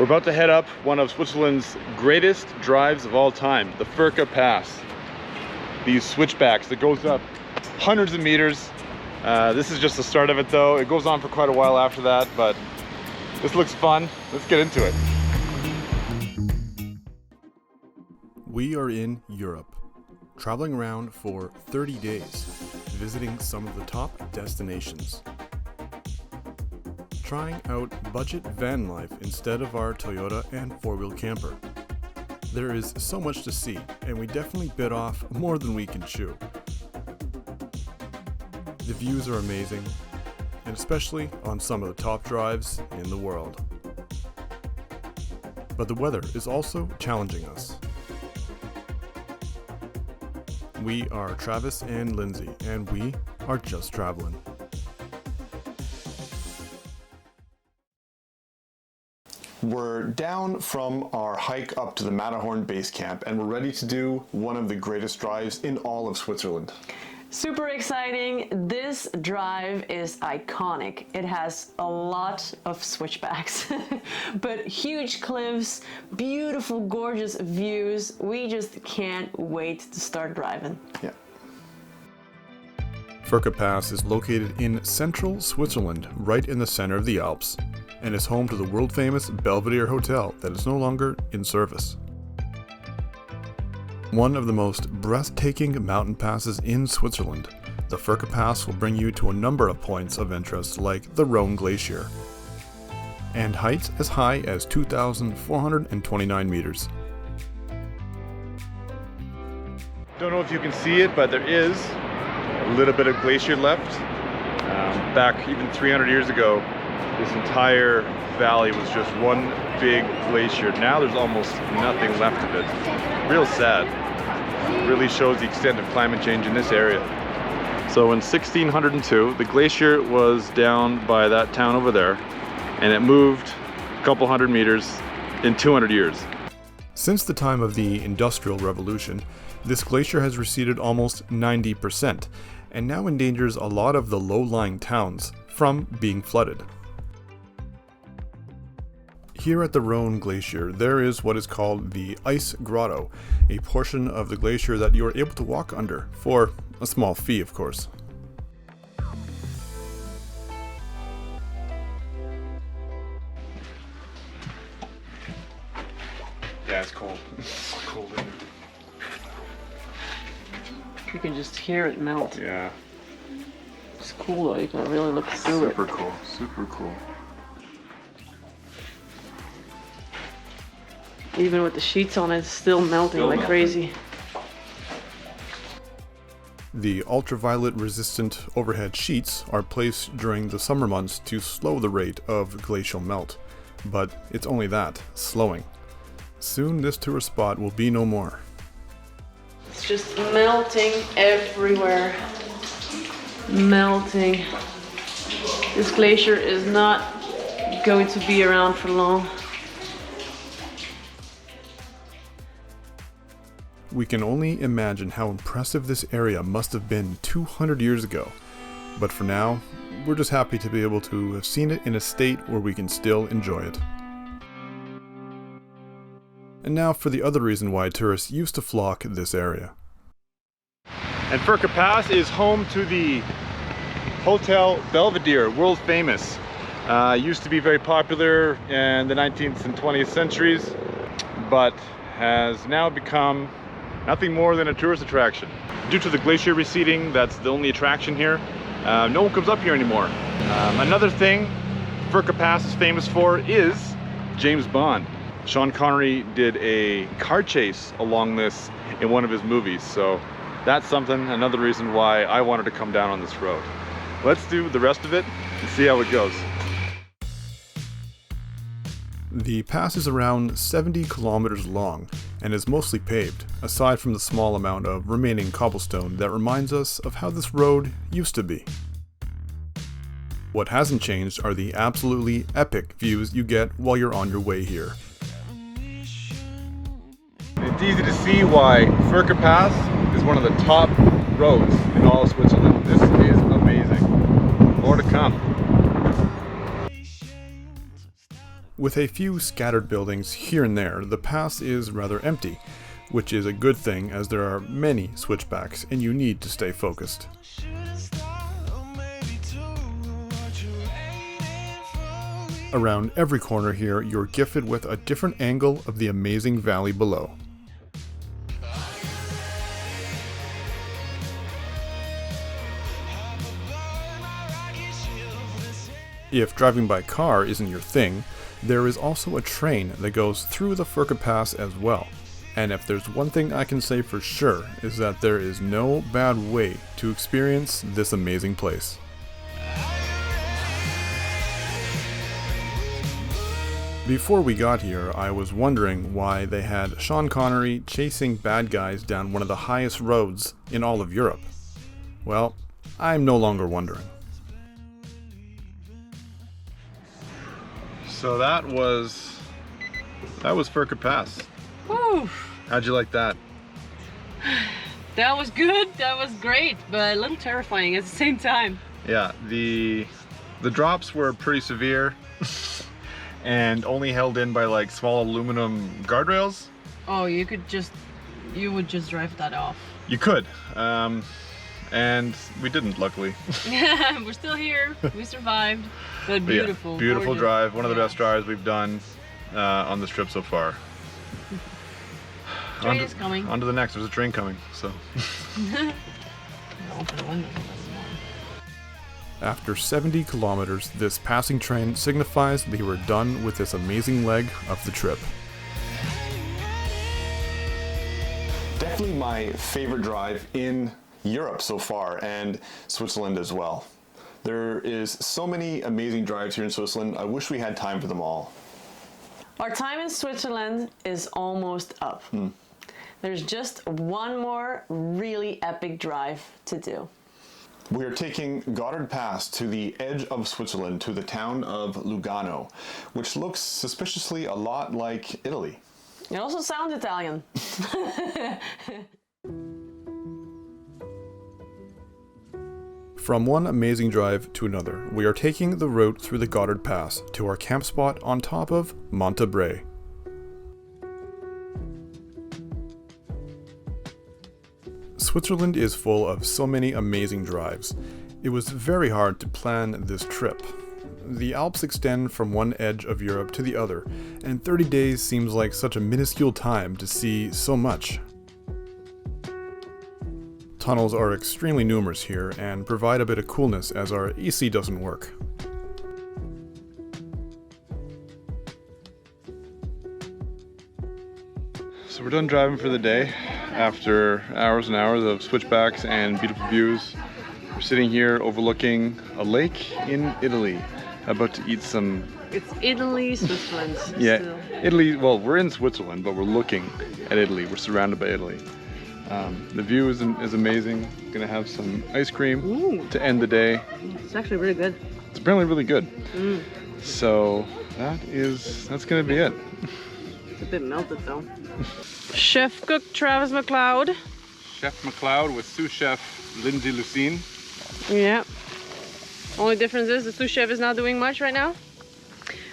We're about to head up one of Switzerland's greatest drives of all time, the Furka Pass. These switchbacks that goes up hundreds of meters. This is just the start of it though. It goes on for quite a while after that, but this looks fun. Let's get into it. We are in Europe, traveling around for 30 days, visiting some of the top destinations. Trying out budget van life instead of our Toyota and four-wheel camper. There is so much to see, and we definitely bit off more than we can chew. The views are amazing, and especially on some of the top drives in the world. But the weather is also challenging us. We are Travis and Lindsay, and we are just traveling. We're down from our hike up to the Matterhorn base camp, and we're ready to do one of the greatest drives in all of Switzerland. Super exciting. This drive is iconic. It has a lot of switchbacks, but huge cliffs, beautiful, gorgeous views. We just can't wait to start driving. Yeah. Furka Pass is located in central Switzerland, right in the center of the Alps, and is home to the world-famous Belvedere Hotel that is no longer in service. One of the most breathtaking mountain passes in Switzerland, the Furka Pass will bring you to a number of points of interest like the Rhone Glacier, and heights as high as 2,429 meters. Don't know if you can see it, but there is a little bit of glacier left. Back even 300 years ago, this entire valley was just one big glacier. Now there's almost nothing left of it. Real sad. It really shows the extent of climate change in this area. So in 1602, the glacier was down by that town over there, and it moved a couple hundred meters in 200 years. Since the time of the Industrial Revolution, this glacier has receded almost 90%, and now endangers a lot of the low-lying towns from being flooded. Here at the Rhone Glacier, there is what is called the Ice Grotto, a portion of the glacier that you are able to walk under, for a small fee, of course. Yeah, it's cold. It's cold in here. You can just hear it melt. Yeah. It's cool though, you can really look through it. Super cool, super cool. Even with the sheets on it, it's still melting like crazy. The ultraviolet resistant overhead sheets are placed during the summer months to slow the rate of glacial melt, but it's only that, slowing. Soon this tourist spot will be no more. It's just melting everywhere. Melting. This glacier is not going to be around for long. We can only imagine how impressive this area must have been 200 years ago, but for now, we're just happy to be able to have seen it in a state where we can still enjoy it. And now for the other reason why tourists used to flock this area. And Furka Pass is home to the Hotel Belvedere, world famous. Used to be very popular in the 19th and 20th centuries, but has now become nothing more than a tourist attraction. Due to the glacier receding, that's the only attraction here. No one comes up here anymore. Another thing Furka Pass is famous for is James Bond. Sean Connery did a car chase along this in one of his movies, so that's something, another reason why I wanted to come down on this road. Let's do the rest of it and see how it goes. The pass is around 70 kilometers long and is mostly paved, aside from the small amount of remaining cobblestone that reminds us of how this road used to be. What hasn't changed are the absolutely epic views you get while you're on your way here. It's easy to see why Furka Pass is one of the top roads in all of Switzerland. This is amazing. More to come. With a few scattered buildings here and there, the pass is rather empty, which is a good thing as there are many switchbacks and you need to stay focused. Around every corner here, you're gifted with a different angle of the amazing valley below. If driving by car isn't your thing, there is also a train that goes through the Furka Pass as well. And if there's one thing I can say for sure, is that there is no bad way to experience this amazing place. Before we got here, I was wondering why they had Sean Connery chasing bad guys down one of the highest roads in all of Europe. Well, I'm no longer wondering. So that was Furka Pass. Woo! How'd you like that? That was good, that was great, but a little terrifying at the same time. Yeah, the drops were pretty severe and only held in by like small aluminum guardrails. Oh, you would just drive that off. You could, and we didn't, luckily. We're still here, we survived, but beautiful. Yeah, beautiful gorgeous. drive, one of the best drives we've done on this trip so far. Train is coming. On to the next, there's a train coming, so. Open the windows. After 70 kilometers, this passing train signifies that we were done with this amazing leg of the trip. Definitely my favorite drive in Europe so far, and Switzerland as well. There is so many amazing drives here in Switzerland. I wish we had time for them all. Our time in Switzerland is almost up. There's just one more really epic drive to do. We are taking Gotthard Pass to the edge of Switzerland, to the town of Lugano, which looks suspiciously a lot like Italy. It also sounds Italian. From one amazing drive to another, we are taking the route through the Gotthard Pass to our camp spot on top of Monte Bre. Switzerland is full of so many amazing drives. It was very hard to plan this trip. The Alps extend from one edge of Europe to the other, and 30 days seems like such a minuscule time to see so much. Tunnels are extremely numerous here and provide a bit of coolness as our AC doesn't work. So we're done driving for the day after hours and hours of switchbacks and beautiful views. We're sitting here overlooking a lake in Italy, about to eat some... It's Italy, Switzerland. Yeah, Still. Italy, well, we're in Switzerland, but we're looking at Italy. We're surrounded by Italy. The view is amazing. Gonna have some ice cream Ooh. to end the day. It's actually really good. It's apparently really good. So that's gonna be it. It's a bit melted though. Chef cook Travis McLeod. Chef McLeod with sous chef Lindsay Lucine. Yeah. Only difference is the sous chef is not doing much right now.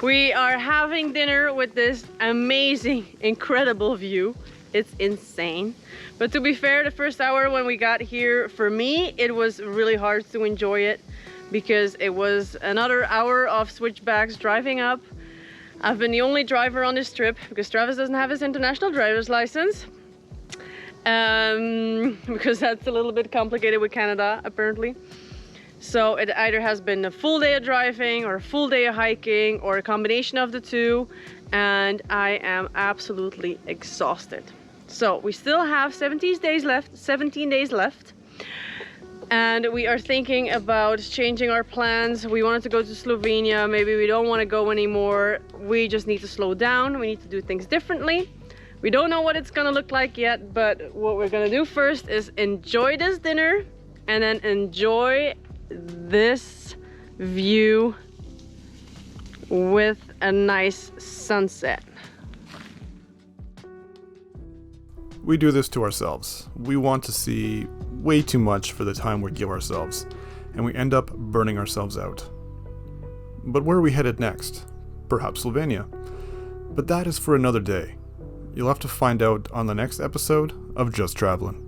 We are having dinner with this amazing, incredible view. It's insane. But to be fair, the first hour when we got here, for me, it was really hard to enjoy it because it was another hour of switchbacks driving up. I've been the only driver on this trip because Travis doesn't have his international driver's license. Because that's a little bit complicated with Canada, apparently. So it either has been a full day of driving or a full day of hiking or a combination of the two. And I am absolutely exhausted. So we still have 17 days left. And we are thinking about changing our plans. We wanted to go to Slovenia. Maybe we don't want to go anymore. We just need to slow down. We need to do things differently. We don't know what it's gonna look like yet, but what we're gonna do first is enjoy this dinner and then enjoy this view with a nice sunset. We do this to ourselves. We want to see way too much for the time we give ourselves, and we end up burning ourselves out. But where are we headed next? perhaps Slovenia. But that is for another day. You'll have to find out on the next episode of Just Traveling.